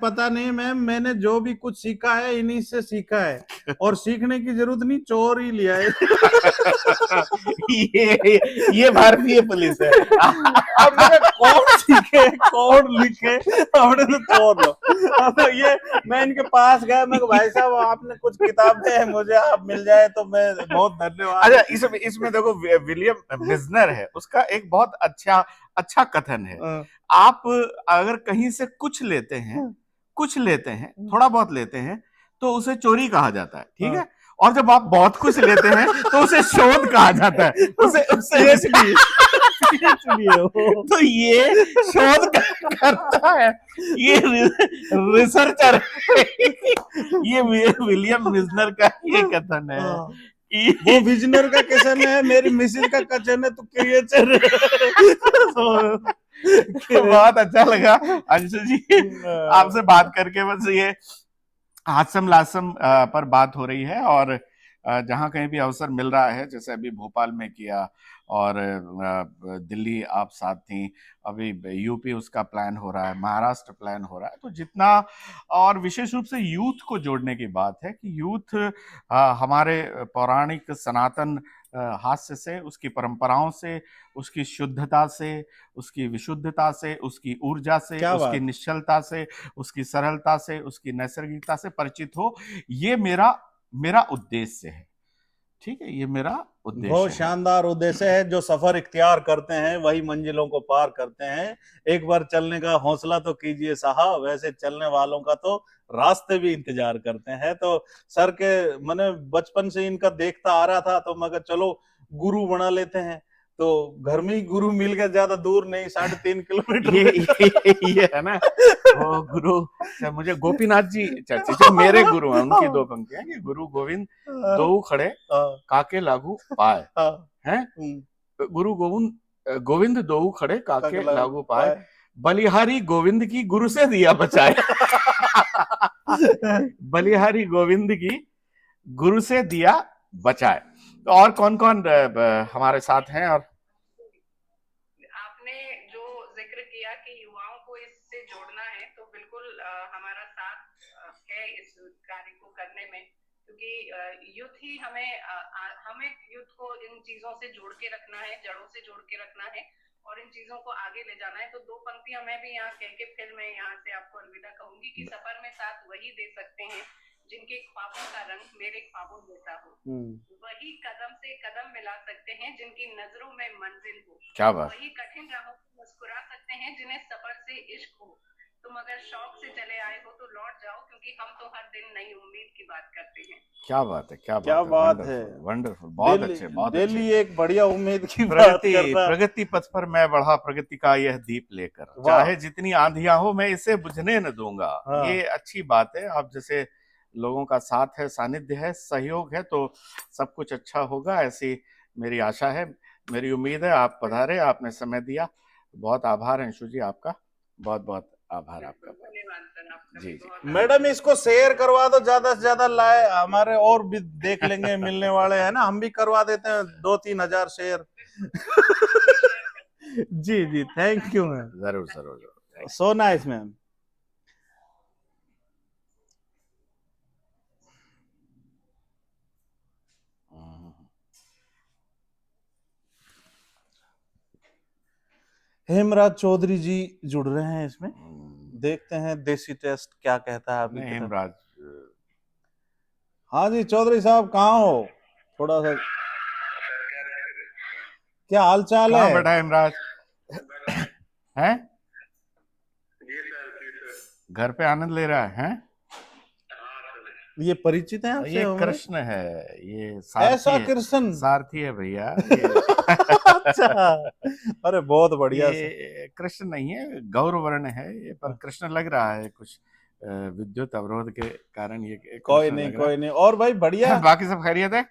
पता नहीं मैम, मैंने जो भी कुछ सीखा है इन्हीं से सीखा है, और सीखने की जरूरत नहीं, चोर ही लिया है। ये भारतीय पुलिस है। अब मेरे कौन सीखे कौन लिखे, हमने तो चोर लो। अब ये मैं इनके पास गया, मैं भाई साहब आपने कुछ किताबें हैं मुझे आप मिल जाए तो मैं बहुत धन्यवाद। अच्छा, इसमें देखो विलियम मिजनर है, उसका एक बहुत अच्छा कथन है। आप अगर कहीं से कुछ लेते हैं, थोड़ा बहुत लेते हैं, तो उसे चोरी कहा जाता है, ठीक है। और जब आप बहुत कुछ लेते हैं तो उसे शोध कहा जाता है, उसे तो ये शोध करता है, ये रिसर्चर है। ये विलियम मिजनर का ये कथन है। वो विजनर का कथन है, मेरी मिसेज का कथन है, तो क्रिएचर। बहुत अच्छा लगा अंशु जी आपसे बात करके। बस ये हास्यम लास्यम पर बात हो रही है, और जहां कहीं भी अवसर मिल रहा है, जैसे अभी भोपाल में किया, और दिल्ली आप साथ थी, अभी यूपी उसका प्लान हो रहा है, महाराष्ट्र प्लान हो रहा है, तो जितना, और विशेष रूप से यूथ को जोड़ने की बात है कि यूथ हमारे पौराणिक सनातन हास्य से, उसकी परंपराओं से, उसकी शुद्धता से, उसकी विशुद्धता से, उसकी ऊर्जा से, उसकी निश्चलता से, उसकी सरलता से, उसकी नैसर्गिकता से परिचित हो। ये मेरा उद्देश्य है, ठीक है, ये मेरा उद्देश्य है। बहुत शानदार उद्देश्य है। जो सफर इख्तियार करते हैं वही मंजिलों को पार करते हैं। एक बार चलने का हौसला तो कीजिए साहब, वैसे चलने वालों का तो रास्ते भी इंतजार करते हैं। तो सर के मैंने बचपन से इनका देखता आ रहा था, तो मगर चलो गुरु बना लेते हैं। तो घर में ही गुरु मिल गया, ज्यादा दूर नहीं, 3.5 किलोमीटर। ये है ना वो गुरु, मुझे गोपीनाथ जी चाची जो मेरे गुरु हैं, उनकी दो पंक्तियां हैं कि गुरु गोविंद दो खड़े काके लागू पाए, हैं गुरु गोविंद दो खड़े काके लागू पाए, बलिहारी गोविंद की गुरु से दिया बचाए। बलिहारी गोविंद की गुरु से दिया बचाए। तो और कौन कौन हमारे साथ हैं? और आपने जो जिक्र किया कि युवाओं को इससे जोड़ना है, तो बिल्कुल हमारा साथ है इस कार्य को करने में, क्योंकि यूथ ही हमें यूथ को इन चीजों से जोड़ के रखना है, जड़ों से जोड़ के रखना है, और इन चीजों को आगे ले जाना है। तो दो पंक्तियां मैं भी यहाँ कह के फिर मैं यहाँ से आपको अलविदा कहूंगी कि सफर में साथ वही दे सकते हैं जिनके ख्वाबों का रंग मेरे ख्वाबों जैसा हो, वही कदम से कदम मिला सकते हैं जिनकी नजरों में मंजिल हो, क्या बात, वही कठिन राहों को मुस्कुरा सकते हैं जिन्हें सफर से इश्क हो। तुम अगर शौक से चले आए हो तो लौट जाओ, क्योंकि हम तो हर दिन नई उम्मीद की बात करते हैं। क्या बात है, क्या बात है, वंडरफुल, बहुत अच्छे, बहुत अच्छे। दिल्ली एक बढ़िया उम्मीद की बात करता। प्रगति पथ पर मैं बढ़ा, प्रगति का यह दीप लेकर, चाहे जितनी आंधियां हो मैं इसे बुझने न दूंगा। ये अच्छी बात है। आप जैसे लोगों का साथ है, सानिध्य है, सहयोग है, तो सब कुछ अच्छा होगा, ऐसी मेरी आशा है, मेरी उम्मीद है। आप पधारे, आपने समय दिया, बहुत आभार अंशु जी आपका, बहुत बहुत आभार आपका। धन्यवाद सर, आपका जी जी। मैडम इसको शेयर करवा दो, ज्यादा से ज्यादा लाए, हमारे और भी देख लेंगे मिलने वाले हैं ना, हम भी करवा देते हैं 2-3 हजार शेयर। जी जी, थैंक यू मैम, जरूर जरूर, so nice ma'am. Hemraj Chaudhary ji जुड़ रहे हैं इसमें, देखते हैं देसी टेस्ट क्या कहता है आपकी। हेमराज, हाँ जी चौधरी साहब, कहाँ हो? थोड़ा सा क्या हाल चाल है? बेटा हेमराज हैं? घर पे आनंद ले रहा है? ये परिचित है आपसे? ये कृष्ण है, ये ऐसा कृष्ण सारथी है भैया। अच्छा, अरे बहुत बढ़िया। ये कृष्ण नहीं है, गौर वर्ण है ये, पर कृष्ण लग रहा है कुछ विद्युत अवरोध के कारण ये। कोई नहीं। और भाई बढ़िया, बाकी सब खैरियत है?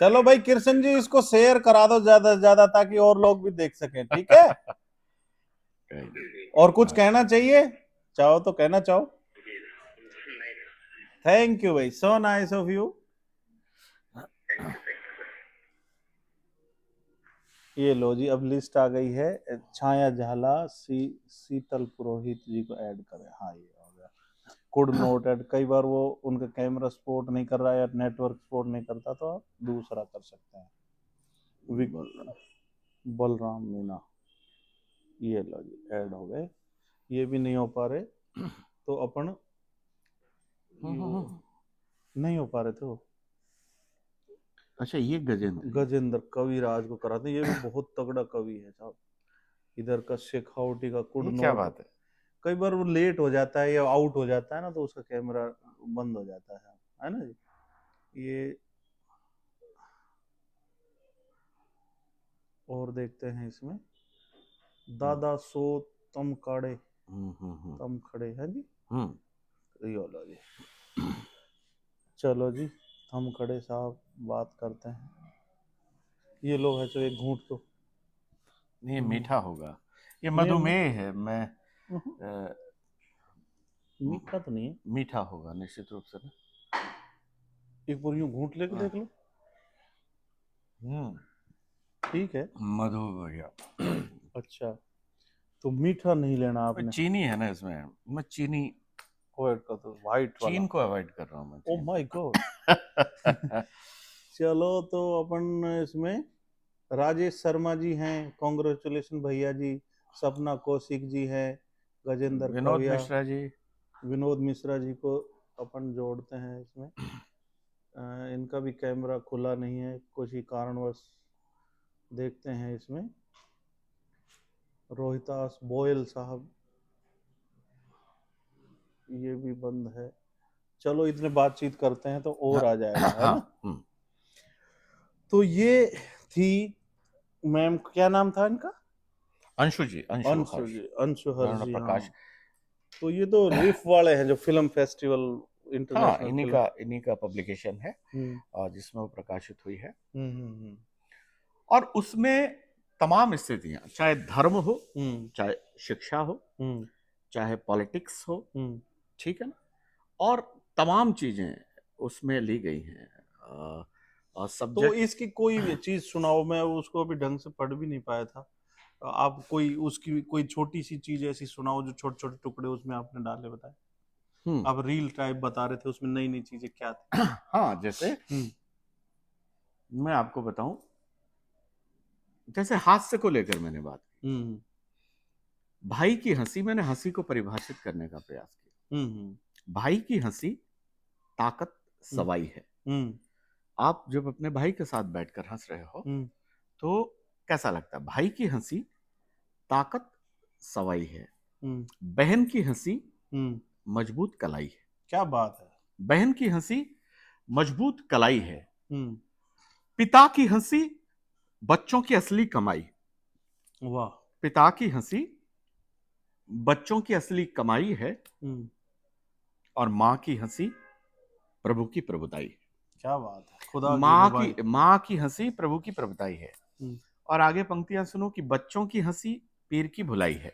चलो भाई कृष्ण जी, इसको शेयर करा दो ज्यादा से ज्यादा, ताकि और लोग भी देख सकें, ठीक है? और कुछ कहना चाहिए, चाहो तो कहना चाहो। थैंक यू भाई, सो नाइस ऑफ यू। ये लो जी, अब लिस्ट आ गई है। छाया झाला, शीतल पुरोहित जी को ऐड करें। हाँ, ये हो गया। Could note add. कई बार वो उनका कैमरा सपोर्ट नहीं कर रहा है या नेटवर्क सपोर्ट नहीं करता, तो आप दूसरा कर सकते हैं। बलराम मीना, ये लो जी, ऐड हो गए। ये भी नहीं हो पा रहे, तो अपन नहीं हो पा रहे थे वो। अच्छा, ये गजेंद्र कविराज को कराते। ये भी बहुत तगड़ा कवि है साहब। इधर का शेखावटी का कुड ये क्या नोट। बात है? कई बार वो लेट हो जाता है या आउट हो जाता है ना, तो उसका कैमरा बंद हो जाता है ना जी। ये और देखते हैं इसमें, दादा सो तम काड़े, तम खड़े है जी। यो लो जी, चलो जी, हम खड़े साहब बात करते हैं। ये लोग है जो एक घूंट तो ये मीठा होगा, ये मधुमेह है। मैं मीठा तो नहीं है, मीठा होगा निश्चित रूप से ना। एक बार यूं घूंट लेके देख लो। ठीक है, मधु भैया। अच्छा, तो मीठा नहीं लेना आपने। चीनी है ना इसमें, मैं चीनी अवॉइड कर दो, व्हाइट वाला। चीन को अवॉइड कर रहा हूँ मैं। Oh my God. चलो, तो अपन इसमें राजेश शर्मा जी हैं, कॉन्ग्रेचुलेशन भैया जी। सपना कौशिक जी हैं, गजेंद्र विनोद कविया, मिश्रा जी, विनोद मिश्रा जी को अपन जोड़ते हैं इसमें। इनका भी कैमरा खुला नहीं है, कुछ ही कारणवश। देखते हैं इसमें, रोहितास बोयल साहब, ये भी बंद है। चलो, इतने बातचीत करते हैं तो और आ जाएगा, है ना। तो ये थी मैम, क्या नाम था इनका? अंशु जी, अंशु जी, अंशु हर्ष जी। प्रकाश। हाँ, तो ये तो रिफ वाले हैं जो फिल्म फेस्टिवल हाँ, इंटरनेशनल इन्हीं का पब्लिकेशन है और जिसमें वो प्रकाशित हुई है। हम्म। और उसमें तमाम स्थितियां, चाहे धर्म हो, चाहे शिक्षा हो, चाहे पॉलिटिक्स हो, ठीक है ना, और तमाम चीजें उसमें ली गई हैं। और सब्जेक्ट, तो इसकी कोई भी चीज सुनाओ, मैं उसको अभी ढंग से पढ़ भी नहीं पाया था। आप कोई उसकी कोई छोटी सी चीज ऐसी सुनाओ जो छोटे छोटे टुकड़े उसमें आपने डाले, बताए। आप रील टाइप बता रहे थे, उसमें नई नई चीजें क्या थी? हाँ, जैसे मैं आपको बताऊं, जैसे हास्य को लेकर मैंने बात की। भाई की हंसी, मैंने हंसी को परिभाषित करने का प्रयास किया। भाई की हंसी ताकत सवाई है। आप जब अपने भाई के साथ बैठकर हंस रहे हो तो कैसा लगता है? भाई की हंसी ताकत सवाई है। बहन की हंसी मजबूत कलाई है। क्या बात है। बहन की हंसी मजबूत कलाई है। पिता की हंसी बच्चों की असली कमाई। वाह। पिता की हंसी बच्चों की असली कमाई है और माँ की हंसी प्रभु की प्रभुताई। क्या बात है। खुदा माँ की हंसी प्रभु की प्रभुताई है। और आगे पंक्तियां सुनो कि बच्चों की हंसी पीर की भुलाई है।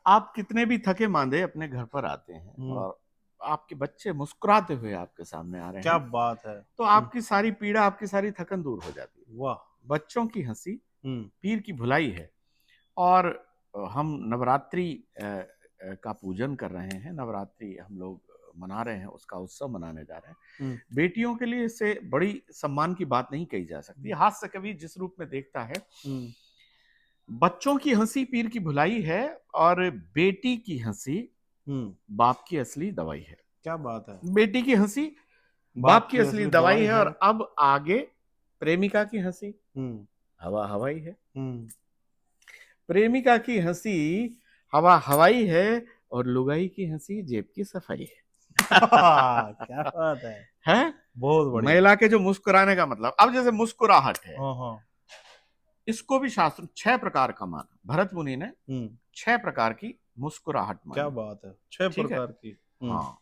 आप कितने भी थके मांदे अपने घर पर आते हैं और आपके बच्चे मुस्कुराते हुए आपके सामने आ रहे हैं, क्या बात है, तो आपकी सारी पीड़ा, आपकी सारी थकन दूर हो जाती है। वाह। बच्चों की हंसी पीर की भुलाई है। और हम नवरात्रि का पूजन कर रहे हैं, नवरात्रि हम लोग मना रहे हैं, उसका उत्सव मनाने जा रहे हैं। बेटियों के लिए इससे बड़ी सम्मान की बात नहीं कही जा सकती। हास्य कवि जिस रूप में देखता है, बच्चों की हंसी पीर की भुलाई है और बेटी की हंसी बाप की असली दवाई है। क्या बात है। बेटी की हंसी बाप की असली दवाई है। और अब आगे प्रेमिका की हंसी हवा हवाई है। प्रेमिका की हंसी हवा हवाई है और लुगाई की हंसी जेब की सफाई है। क्या बात है बहुत बढ़िया। महिला के जो मुस्कुराने का मतलब, अब जैसे मुस्कुराहट है, इसको भी शास्त्र 6 प्रकार का माना। भरत मुनि ने 6 प्रकार की मुस्कुराहट मानी। क्या बात है, 6 प्रकार की। हाँ।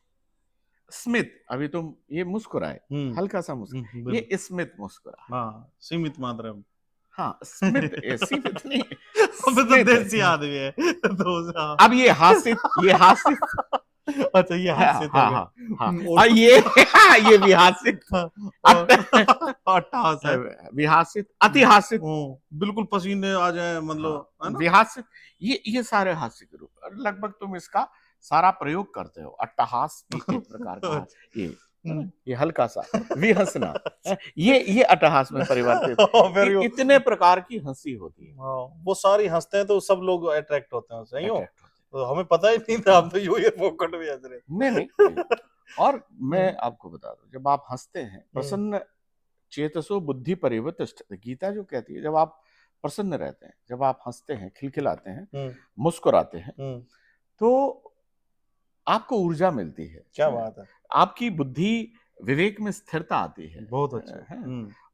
स्मित, अभी तुम ये मुस्कुराए, हल्का सा मुस्कुरा, ये स्मित मुस्कुरा। हाँ, सीमित मात्रा में। हाँ, स्मित, सीमित नहीं। अब तो देसी आदमी है तो अब ये हास्य अच्छा ये हास्य हाँ हो हाँ गए। हाँ और ये भी हास्य अट्टहास है। विहासित अतिहासित बिल्कुल पसीने आ जाए मतलब, है ना? विहासित, ये सारे हास्य के रूप और लगभग तुम इसका सारा प्रयोग करते हो। अट्टहास भी एक प्रकार का ये है ना? ये हल्का सा विहंसना ये अट्टहास में परिवर्तित फिर इतने प्रकार की हंसी होती है। वो सारी हंसते हैं तो सब लोग अट्रैक्ट होते हैं उससे, यूं? Attract होते तो हमें पता ही नहीं था, हम तो यूं ही फोकट में हंस रहे थे। हैं। नहीं और मैं आपको बता दूं, जब आप हंसते हैं प्रसन्न चेतसो बुद्धि परिवर्तिष्ठते, गीता जो कहती है, जब आप प्रसन्न रहते हैं, जब आप हंसते हैं, खिलखिलाते हैं, मुस्कुराते हैं, तो आपको ऊर्जा मिलती है। क्या बात है। आपकी बुद्धि विवेक में स्थिरता आती है। बहुत अच्छा है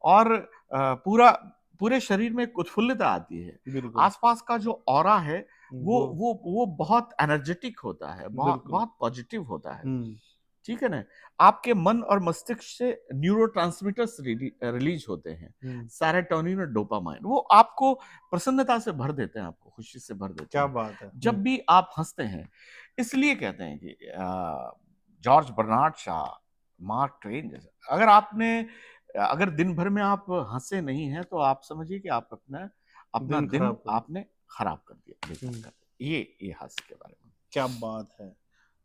और पूरे शरीर में एक उत्फुल्लता आती है। आसपास का जो ऑरा है वो बहुत एनर्जेटिक होता है, बहुत पॉजिटिव होता है। ठीक है ना? आपके मन और मस्तिष्क से न्यूरोट्रांसमीटर्स रिलीज होते हैं, सेरोटोनिन और डोपामाइन, वो आपको प्रसन्नता से भर देते हैं, आपको खुशी से भर देते हैं। क्या बात है। जब भी आप हंसते हैं, इसलिए कहते हैं कि George Bernard Shaw, Mark Twain जैसे, अगर दिन भर में आप हंसे नहीं हैं तो आप समझिए कि आप अपना दिन आपने खराब कर दिया। ये हास्य के बारे में। क्या बात है।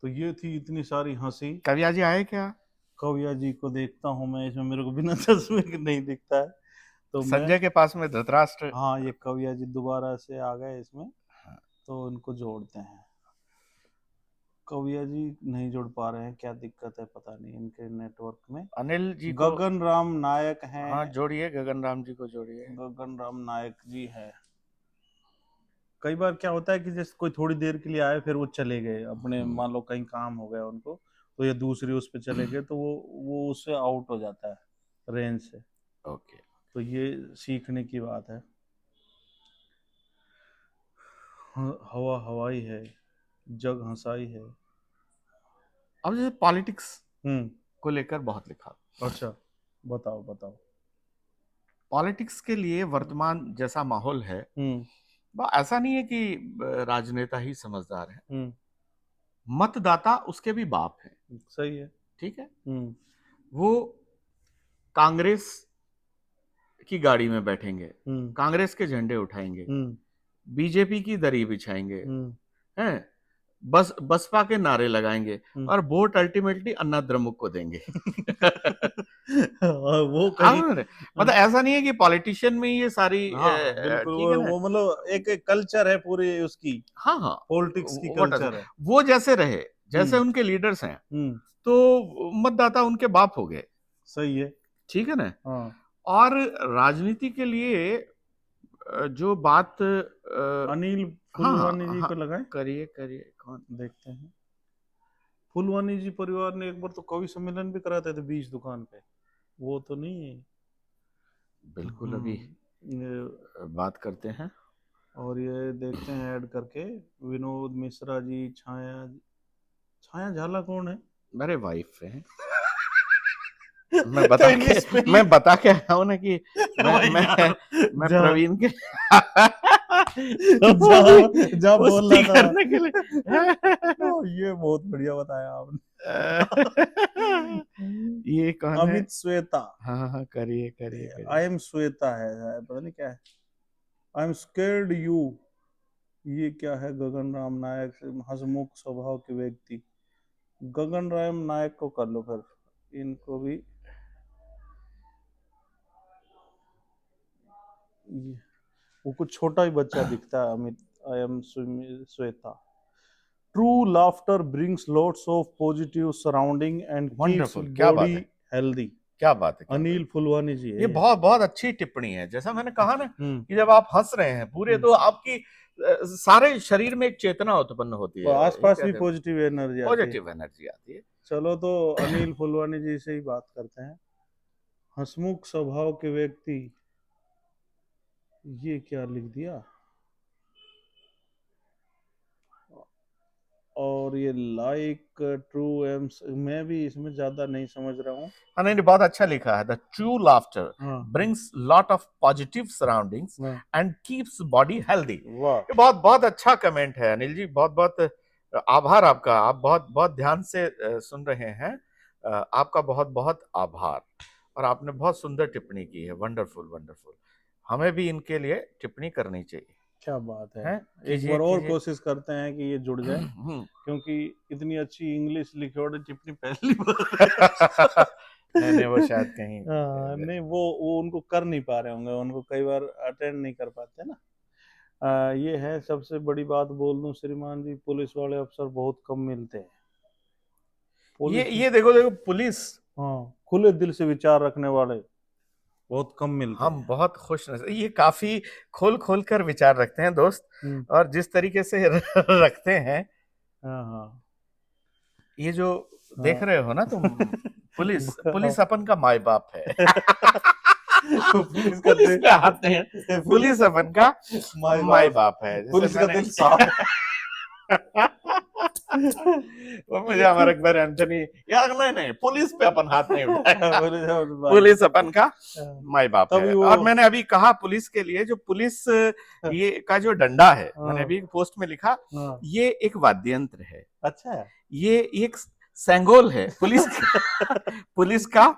तो ये थी इतनी सारी हंसी। कविया जी आए क्या? कविया जी को देखता हूँ मैं, इसमें मेरे को बिना चश्मे के नहीं दिखता है। तो संजय के पास में धृतराष्ट्र। हाँ, ये कविया जी दोबारा से आ गए इसमें। तो इनको जोड़ते हैं। कविया जी नहीं जोड़ पा रहे हैं, क्या दिक्कत है पता नहीं इनके नेटवर्क में। अनिल जी को, गगन राम नायक हैं। हाँ जोड़िए, गगन राम जी को जोड़िए। गगन राम नायक जी है। कई बार क्या होता है कि जैसे कोई थोड़ी देर के लिए आए, फिर वो चले गए अपने, मान लो कहीं काम हो गया उनको, तो ये दूसरी उस पे चले गए, तो वो उससे आउट हो जाता है रेंज से। ओके। तो ये सीखने की बात है। हवा हवाई है, जग हंसाई है। अब जैसे पॉलिटिक्स को लेकर बहुत लिखा। अच्छा, बताओ बताओ। पॉलिटिक्स के लिए वर्तमान जैसा माहौल है, ऐसा नहीं है कि राजनेता ही समझदार है, मतदाता उसके भी बाप है। सही है। ठीक है। वो कांग्रेस की गाड़ी में बैठेंगे, कांग्रेस के झंडे उठाएंगे, बीजेपी की दरी बिछाएंगे, हैं, बसपा के नारे लगाएंगे, और वोट अल्टीमेटली अन्ना द्रमुक को देंगे। वो कहीं मतलब ऐसा नहीं है कि पॉलिटिशियन में ये सारी, बिल्कुल वो मतलब एक कल्चर है पूरी उसकी। हाँ पॉलिटिक्स की कल्चर है। वो जैसे रहे, जैसे उनके लीडर्स हैं, तो मतदाता उनके बाप हो गए। सही है। ठीक है ना? और राजनीति के लिए जो बात अनिल फुलवानी जी को लगाए। करिए कौन देखते हैं। फुलवानी जी परिवार ने एक बार तो कवि सम्मेलन भी कराते थे बीच दुकान पे, वो तो नहीं है। बिल्कुल, अभी बात करते हैं। और ये देखते हैं ऐड करके, विनोद मिश्रा जी, छाया झाला कौन है? मेरे वाइफ है। मैं बता के आया हूँ ना कि मैं प्रवीण के जा बोल रहा था करने के लिए। ये बहुत बढ़िया बताया आपने। ये कौन है? अमित श्वेता। हाँ, करिए। आई एम श्वेता है, पता नहीं क्या है। I am scared you. ये क्या है? गगन राम नायक, हंसमुख स्वभाव के व्यक्ति। गगन राम नायक को कर लो फिर, इनको भी। वो कुछ छोटा ही बच्चा दिखता है। Amit, I am Shweta. True laughter brings lots of positive surrounding and keeps body healthy. क्या बात है। अनिल फुलवानी जी है। ये बहुत अच्छी टिप्पणी है। जैसा मैंने कहा ना कि जब आप हंस रहे हैं पूरे, तो आपकी सारे शरीर में एक चेतना उत्पन्न होती है, आसपास भी पॉजिटिव एनर्जी आती है। चलो तो अनिल फुलवानी जी से ही बात करते हैं। हंसमुख स्वभाव के व्यक्ति, ये क्या लिख दिया? और ये लाइक ट्रू एम्स, मैं भी इसमें ज्यादा नहीं समझ रहा हूँ। नहीं, बहुत अच्छा लिखा है। The true laughter brings lot of positive surroundings and keeps body healthy. ये बहुत अच्छा कमेंट है अनिल जी, बहुत आभार आपका, आप बहुत बहुत ध्यान से सुन रहे हैं। आपका बहुत बहुत आभार। और आपने बहुत सुंदर टिप्पणी की है, वंडरफुल वंडरफुल। हमें भी इनके लिए टिप्पणी करनी चाहिए। क्या बात है। हैं? एक कीजिए बार और कीजिए। कोशिश करते हैं कि ये जुड़ जाए, क्योंकि इतनी अच्छी इंग्लिश लिखी और टिप्पणी पहली बार। नहीं नहीं, वो शायद कहीं नहीं, वो उनको कर नहीं पा रहे होंगे, उनको कई बार अटेंड नहीं कर पाते ना। ये है सबसे बड़ी बात बोल दूं श्रीमान जी, पुलिस वाले अफसर बहुत कम मिलते हैं। ये देखो देखो पुलिस, हाँ, खुले दिल से विचार रखने वाले बहुत कम मिलते हम हैं। बहुत खुश नसीब, ये काफी खोल खोल कर विचार रखते हैं दोस्त। और जिस तरीके से रखते हैं, हाँ हाँ ये जो देख हाँ। रहे हो ना तुम, पुलिस पुलिस अपन का माई बाप है। पुलिस का पुलिस दिल, पे आते हैं, पुलिस अपन का माई बाप है। पुलिस का दिल साफ। वो मुझे हमारे अकबर एंथनी, यार नहीं नहीं, पुलिस पे अपन हाथ नहीं उठाएगा। पुलिस पुलिस अपन का माई बाप है। तभी वो और मैंने अभी कहा पुलिस के लिए, जो पुलिस ये का जो डंडा है, मैंने अभी पोस्ट में लिखा, ये एक वाद्य यंत्र है। अच्छा है। ये एक सेंगोल है पुलिस का। पुलिस का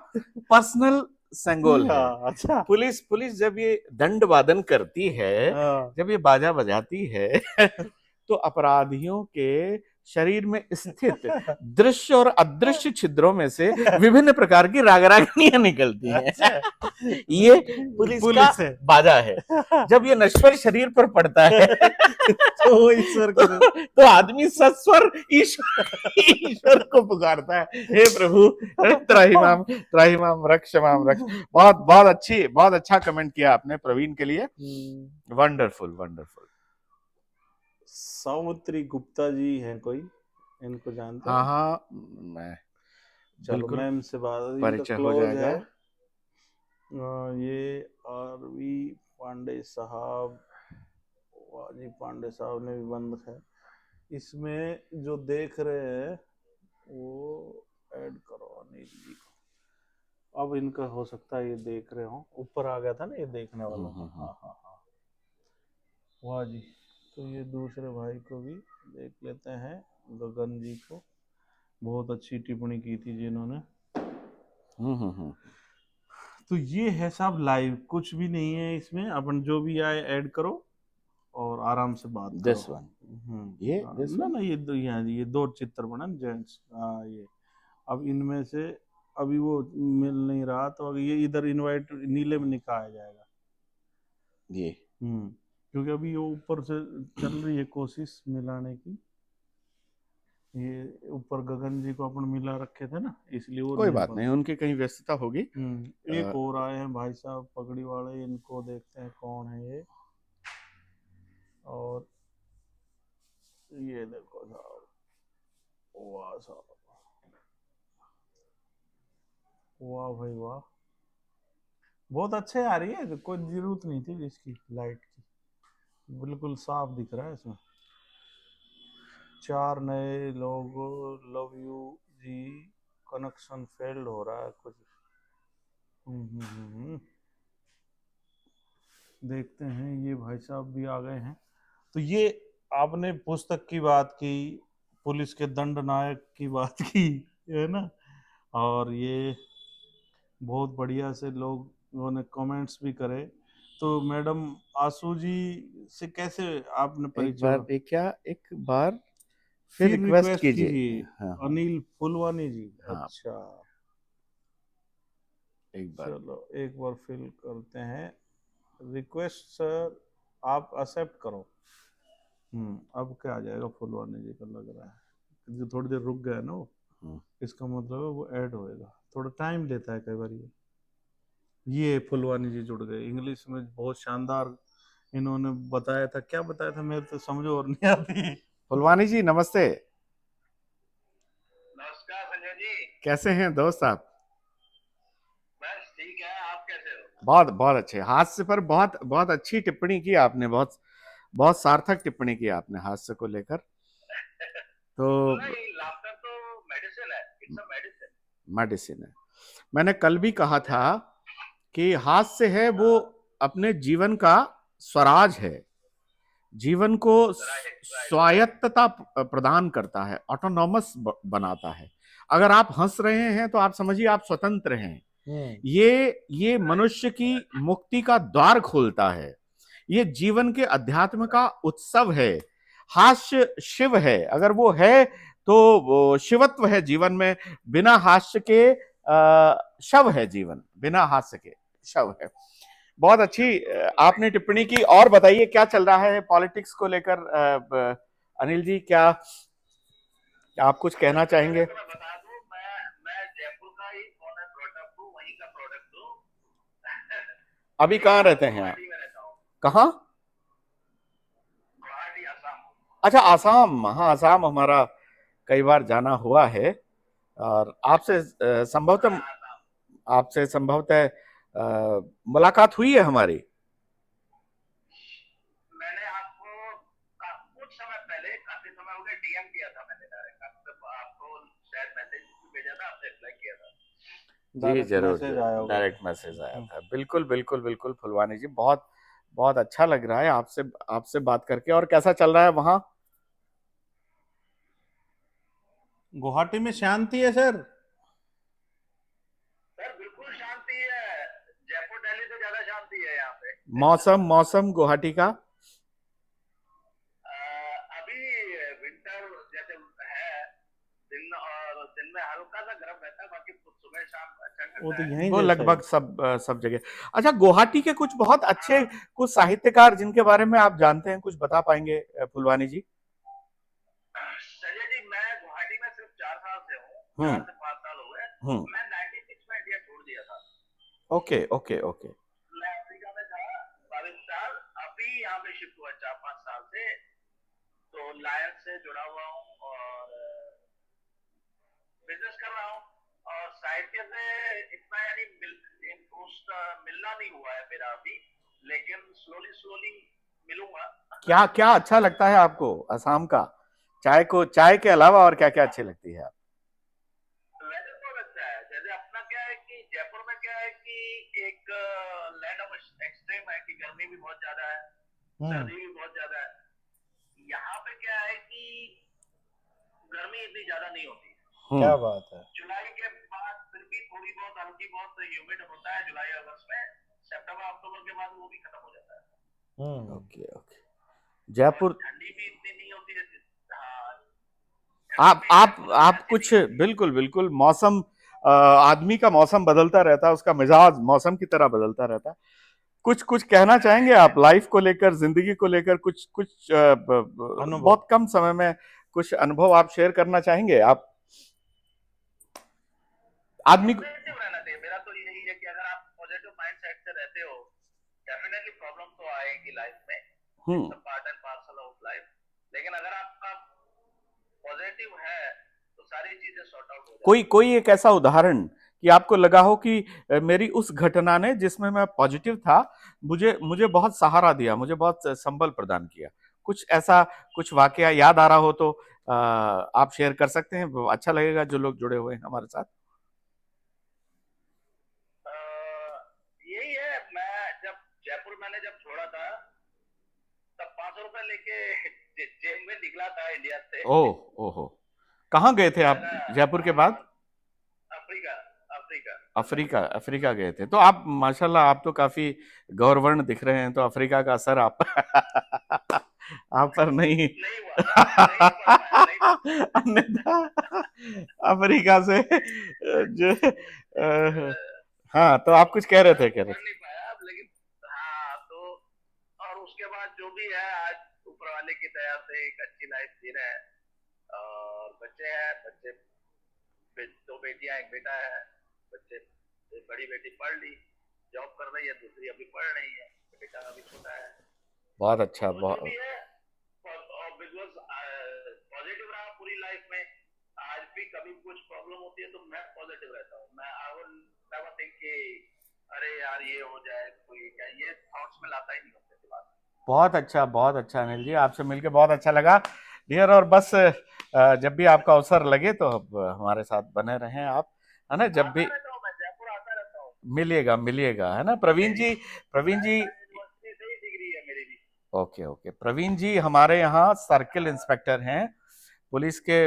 पर्सनल सेंगोल है। अच्छा। पुलिस जब ये दंड वादन करती है, जब ये बाजा बजाती है, तो अपराधियों के शरीर में स्थित दृश्य और अदृश्य छिद्रों में से विभिन्न प्रकार की रागरागिनियां निकलती हैं। ये पुलिस का है। बाजा है। जब ये नश्वर शरीर पर पड़ता है, तो ईश्वर तो आदमी सस्वर ईश्वर को पुकारता है, हे प्रभु त्राहिमाम त्राहिमाम रक्ष माम रक्ष। बहुत अच्छा कमेंट किया आपने प्रवीण के लिए। Wonderful wonderful. सौमित्री गुप्ता जी हैं कोई, इनको जानते हैं? हाँ, मैं चलो मैम से बात, परिचय हो क्लोज जाएगा। है। ये आरवी पांडे साहब, वाजी पांडे साहब ने भी बंद है। इसमें जो देख रहे हैं वो ऐड करो अनिल जी को। अब इनका हो सकता है ये देख रहे हो, ऊपर आ गया था ना ये देखने वाला। हाँ हाँ हाँ, वाह जी। तो ये दूसरे भाई को भी देख लेते हैं, गगन जी को। बहुत अच्छी टिप्पणी की थी जिन्होंने। तो ये है साहब लाइव, कुछ भी नहीं है इसमें, अपन जो भी आए ऐड करो और आराम से बात करो। ना ये दो चित्र बना जेंट्स। ये अब इनमें से अभी वो मिल नहीं रहा, तो अभी ये इधर इनवाइट नीले में निकाला जाएगा ये। क्योंकि अभी वो ऊपर से चल रही है कोशिश मिलाने की। ये ऊपर गगन जी को अपन मिला रखे थे ना, इसलिए वो कोई बात नहीं, उनकी कहीं व्यस्तता होगी। एक और आए हैं भाई साहब पगड़ी वाले, इनको देखते हैं कौन है ये। और ये देखो साहब, वाह साहब, वाह भाई वाह, बहुत अच्छे आ रही है, कोई जरूरत नहीं थी इसकी लाइट की, बिल्कुल साफ दिख रहा है इसमें। 4 नए लोग, love you ji, connection failed हो रहा है कुछ। देखते हैं, ये भाई साहब भी आ गए हैं। तो ये आपने पुस्तक की बात की, पुलिस के दंड नायक की बात की है ना, और ये बहुत बढ़िया से लोगों ने कमेंट्स भी करे। तो मैडम आशु जी से कैसे आपने परिचय? एक बार फिर रिक्वेस्ट कीजिए। अनिल फुलवानी जी। हाँ। अच्छा, एक बार चलो एक बार फिल करते हैं रिक्वेस्ट सर, आप एक्सेप्ट करो। अब क्या आ जाएगा फुलवानी जी का, लग रहा है जो थोड़ी देर रुक गया ना वो, इसका मतलब है वो ऐड होएगा, थोड़ा टाइम लेता है कई बार ये फुलवानी जी जुड़ गए, इंग्लिश में बहुत शानदार इन्होंने बताया था। क्या बताया था मेरे तो समझो और नहीं आती। फुलवानी जी नमस्ते। नमस्कार संजय जी, कैसे हैं दोस्त आप? बस ठीक है, आप कैसे हो? बहुत बहुत अच्छे। हास्य पर बहुत बहुत अच्छी टिप्पणी की आपने, बहुत बहुत सार्थक टिप्पणी की आपने हास्य को लेकर। तो नहीं, लाफ्टर तो मेडिसिन है, इट्स अ मेडिसिन। मेडिसिन है। मैंने कल भी कहा था कि हास्य है वो अपने जीवन का स्वराज है। जीवन को राइट राइट स्वायत्तता प्रदान करता है, ऑटोनॉमस बनाता है। अगर आप हंस रहे हैं तो आप समझिए आप स्वतंत्र हैं। ये मनुष्य की मुक्ति का द्वार खोलता है। ये जीवन के अध्यात्म का उत्सव है। हास्य शिव है, अगर वो है तो वो शिवत्व है जीवन में। बिना हास्य के शव है जीवन, बिना हास्य के शव है। बहुत अच्छी आपने टिप्पणी की। और बताइए क्या चल रहा है पॉलिटिक्स को लेकर। अनिल जी, क्या आप कुछ कहना चाहेंगे? मैं बता दूं, मैं जयपुर का ही प्रोडक्ट हूँ, वहीं का प्रोडक्ट हूँ। अभी कहाँ रहते हैं आप? गुवाहाटी में रहता हूँ। कहाँ? गुवाहाटी असम। अच्छा, आसाम। हाँ, आसाम हमारा कई बार जाना हुआ है। और हाँ, असम। आपसे संभवतः मुलाकात हुई है हमारी। मैंने आपको कुछ समय पहले, काफी समय हो गया, डीएम किया था मैंने डायरेक्ट आपको, शायद मैसेज भेजा था, आपने रिप्लाई किया था। जी जरूर मैसेज जरूर, आया होगा। डायरेक्ट मैसेज आया था। बिल्कुल बिल्कुल बिल्कुल फुलवानी जी, बहुत बहुत अच्छा लग रहा है आपसे आपसे बात करके। और कैसा चल रहा है वहां? गुवाहाटी में शांति है सर। सर बिल्कुल शांति है, जयपुर दिल्ली से ज्यादा शांति है यहाँ पे। मौसम गुवाहाटी का? अभी विंटर जैसे है, दिन में हल्का सा गर्म रहता है, बाकी सुबह शाम अच्छा वो ठंडा तो है। यहीं वो जैसा ही। लगभग सब जगह। अच्छा, गुवाहाटी के कुछ बहुत अच्छे कुछ साहित्यकार जिनके बारे में आप जानते हैं, कुछ बता पाएंगे फुलवानी जी? संजय जी, मैं गुवाहाटी में सिर्फ 4 साल से हूँ, हम्म 4 से 5 साल हुए। हम्म मैं 96 में इंडिया छोड़ दिया था। Okay okay okay. मैं अफ्रीका में था 22 साल, अभी यहाँ पे शिफ्ट हुआ 4-5 साल से। तो लायन से जुड़ा हुआ हूँ और बिजनेस कर रहा हूँ। और साहित्य से इतना यानी मिलना नहीं हुआ है मेरा अभी, लेकिन स्लोली स्लोली मिलूंगा। क्या क्या अच्छा लगता है आपको असम का? चाय के अलावा और क्या क्या अच्छी लगती है आप? वेदर बहुत अच्छा है। जैसे अपना क्या है कि जयपुर में क्या है कि एक लैंड ऑफ एक्सट्रीम है, कि गर्मी भी बहुत ज्यादा है, सर्दी भी बहुत ज्यादा है। यहाँ पे क्या है कि गर्मी इतनी ज्यादा नहीं होती। क्या बात है। जुलाई के बाद फिर भी थोड़ी बहुत हल्की बहुत ह्यूमिड होता है जुलाई अगस्त में। सितंबर अक्टूबर के बाद वो भी खत्म हो जाता है। Okay okay. जयपुर। ठंडी भी इतनी नहीं होती है। हाँ, आप कुछ बिल्कुल बिल्कुल मौसम, आदमी का मौसम बदलता रहता है, उसका मिजाज मौसम की तरह बदलता रहता है। कुछ कुछ कहना चाहेंगे आप लाइफ को लेकर, जिंदगी को लेकर? कुछ कुछ अनुभव। बहुत कम समय में कुछ अनुभव आप शेयर करना चाहेंगे आप? आदमी को पॉजिटिव रहना चाहिए। मेरा तो यही है कि अगर आप पॉजिटिव माइंडसेट से रहते हो, डेफिनेटली प्रॉब्लम तो आएगी लाइफ में, it's a part and parcel of life. लेकिन अगर आपका पॉजिटिव है तो सारी चीजें सॉर्ट आउट हो जाती कोई कोई एक ऐसा उदाहरण कि आपको लगा हो कि मेरी उस घटना ने जिसमें मैं पॉजिटिव था, मुझे मुझे बहुत सहारा दिया, मुझे बहुत संबल प्रदान किया। कुछ ऐसा कुछ वाकया याद आ रहा हो तो आप शेयर कर सकते हैं, अच्छा लगेगा जो लोग जुड़े हुए हैं हमारे साथ। यही है। मैं जब जयपुर मैंने जब छोड़ा था, तब 500 रुपए लेके जेब में निकला था इंडिया से। ओह ओहो। कहाँ गए थे आप जयपुर के बाद? अफ्रीका। अफ्रीका। अफ्रीका अफ्रीका गए थे। तो आप माशाल्लाह, आप तो काफी गौरवर्ण दिख रहे हैं, तो अफ्रीका का असर आप आप पर नहीं नहीं हुआ, नहीं पढ़ पाया, नहीं पढ़ पाया। अन्यथा अफ्रीका से जो हाँ, तो आप कुछ कह रहे थे, कह रहे पढ़ नहीं पाया अब, लेकिन हाँ तो। और उसके बाद जो भी है, आज ऊपर वाले की दया से एक अच्छी लाइफ जी रहे हैं। और बच्चे हैं, दो बेटियां एक बेटा है। बच्चे, एक बड़ी बेटी पढ़ ली, जॉब कर रही है, दूसरी अभी पढ़ रही है, बेटा अभी छोटा है। बहुत अच्छा, तो जो बहुत भी है, बिकॉज पॉजिटिव रहा पूरी लाइफ में। आज भी कभी कुछ प्रॉब्लम होती है तो मैं पॉजिटिव रहता हूँ। मैं आई विल नेवर थिंक कि अरे यार ये हो जाए, कोई क्या, ये थॉट्स में लाता ही नहीं होते दिमाग में। बहुत अच्छा अनिल जी, आपसे मिलकर बहुत अच्छा लगा डियर। और बस जब भी आपका अवसर लगे तो हमारे साथ बने रहें आप, है ना? जब भी आता रहता हूँ, मैं जयपुर आता रहता हूँ। मिलिएगा मिलिएगा, है ना? प्रवीण जी, प्रवीण जी, यूनिवर्सिटी से ही डिग्री है मेरी भी। ओके ओके, प्रवीण जी हमारे यहाँ सर्किल इंस्पेक्टर हैं, पुलिस के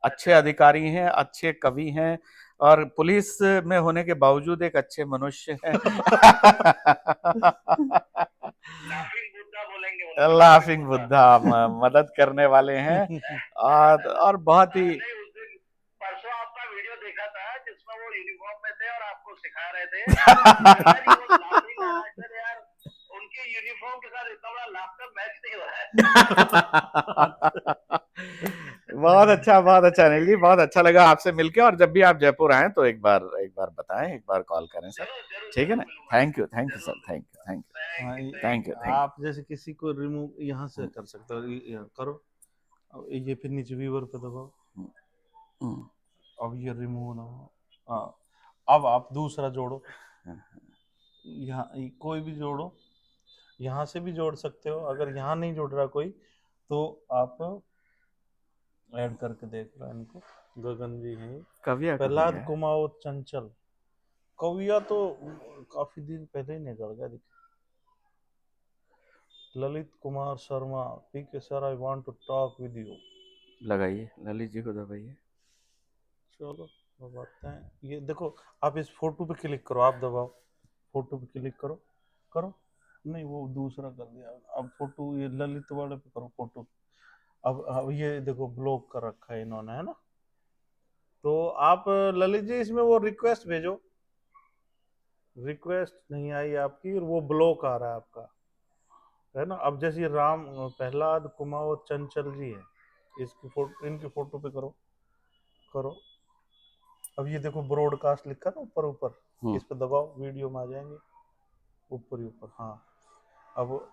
अच्छे अधिकारी हैं, अच्छे कवि हैं, और पुलिस में होने के बावजूद एक अच्छे मनुष्य हैं। लाफिंग बुद्धा बोलेंगे उनको, लाफिंग बुद्धा, मदद करने वाले हैं, और बहुत ही नहीं, उस दिन परसों आपका वीडियो देखा था जिसमें वो यूनिफॉर्म में थे और आपको सिखा रहे थे। यार, वो लाफिंग एक्टर यार, उनकी यूनिफॉर्म के साथ इतना बड़ा लाफ्टर मैच नहीं हो रहा है। बहुत अच्छा अनिल जी, बहुत अच्छा लगा आपसे मिलके, और जब भी आप जयपुर आए तो एक बार बताएं, एक बार कॉल करें सर, जरूर जरूर ठीक है ना? जरूर मिलूंगा। थैंक यू सर, जरूर। थैंक यू थैंक हाँ, यू ये- थैंक यू थैंक आप जैसे किसी को रिमूव यहाँ से कर सकते हो, ये करो, अब ये फिर नीचे व्यूअर पे दबाओ, यू। अब ये रिमूव ना हो। हाँ, अब आप दूसरा जोड़ो, यहाँ कोई भी जोड़ो, यहाँ से भी जोड़ सकते हो, अगर यहाँ नहीं जोड़ रहा कोई तो आप ऐड करके देख लो इनको। गगन जी हैं, कविया कहाँ प्रहलाद गया? कुमार चंचल, कविया तो काफी दिन पहले ही निकल गया। Lalit Kumar Sharma, PK sir I want to talk with you. लगाइए, ललित जी को दबाइए। चलो दबाते हैं, ये देखो, आप इस फोटो पे क्लिक करो, आप दबाओ, फोटो पे क्लिक करो, करो, नहीं वो दूसरा कर दिया, अब फोटो ये ललित वाले पे करो फोटो। अब ये देखो ब्लॉक कर रखा है इन्होंने, है ना? तो आप ललित जी इसमें वो रिक्वेस्ट भेजो, रिक्वेस्ट नहीं आई आपकी और वो ब्लॉक आ रहा है आपका, है ना? अब जैसे राम प्रहलाद कुमार चंचल जी है, इसकी फोटो, इनकी फोटो पे करो, करो। अब ये देखो ब्रॉडकास्ट लिखा ना ऊपर ऊपर, इस पे दबाओ, वीडियो में आ जाएंगे ऊपर ही ऊपर। हाँ, अब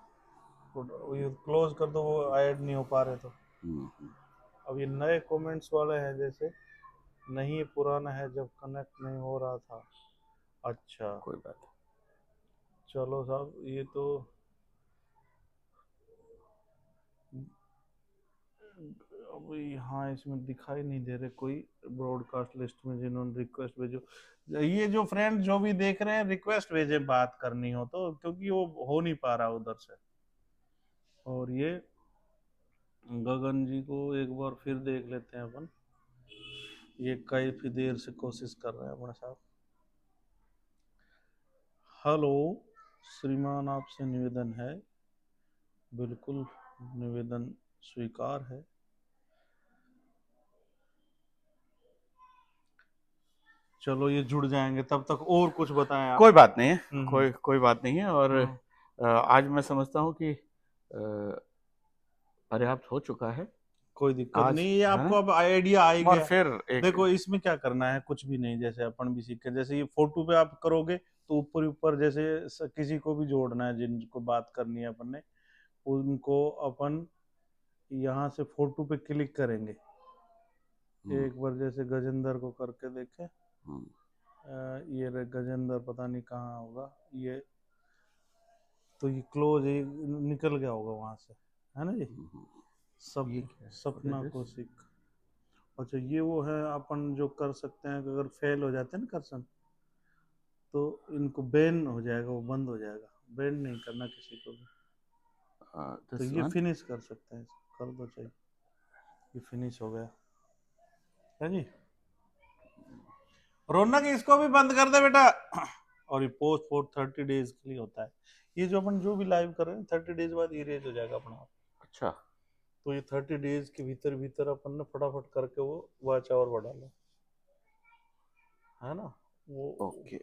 ये क्लोज कर दो, वो ऐड नहीं हो पा रहे तो। अब ये नए कमेंट्स वाले हैं, जैसे नहीं ये पुराना है, जब कनेक्ट नहीं हो रहा था। अच्छा, कोई बात चलो साहब, ये तो अब यहाँ इसमें दिखाई नहीं दे रहे कोई ब्रॉडकास्ट लिस्ट में जिन्होंने रिक्वेस्ट भेजो। ये जो फ्रेंड जो भी देख रहे हैं, रिक्वेस्ट भेजे बात करनी हो तो, क्योंकि वो हो नहीं पा रहा उधर से। और ये गगन जी को एक बार फिर देख लेते हैं अपन, ये काफी देर से कोशिश कर रहे हैं अपने साथ। हेलो श्रीमान, आपसे निवेदन है, बिल्कुल निवेदन स्वीकार है। चलो ये जुड़ जाएंगे, तब तक और कुछ बताएं आप। कोई बात नहीं है, हम्म। कोई बात नहीं है, और आज मैं समझता हूँ कि पर्याप्त हो चुका है कोई दिक्कत आज, नहीं, ये है आपको ना? अब आइडिया आ ही और गया। फिर एक देखो इसमें क्या करना है, कुछ भी नहीं, जैसे अपन भी सीखे, जैसे ये फोटो पे आप करोगे तो ऊपर ऊपर जैसे किसी को भी जोड़ना है, जिनको बात करनी है अपन ने, उनको अपन यहाँ से फोटो पे क्लिक करेंगे। एक बार जैसे गजेंद्र को करके देखें, ये रहे गजेंद्र, पता नहीं कहाँ होगा ये, तो ये क्लोज निकल गया होगा वहां से, है ना जी? सब सपना को सीख। अच्छा, ये वो है अपन जो कर सकते हैं कि अगर फेल हो जाते हैं ना कर्सन, तो इनको बैन हो जाएगा, वो बंद हो जाएगा, बैन नहीं करना किसी को भी। तो ये फिनिश कर सकते हैं, कर दो चाहिए, ये फिनिश हो गया है जी। रौनक इसको भी बंद कर दे बेटा। और ये पोस्ट फॉर 30 डेज के लिए होता है, ये जो अपन जो भी लाइव कर रहे हैं 30 डेज बाद इरेज हो जाएगा अपना। अच्छा, तो ये 30 डेज के भीतर भीतर अपन ने फटाफट करके वो वॉच आवर बढ़ा लो, है ना? वो ओके।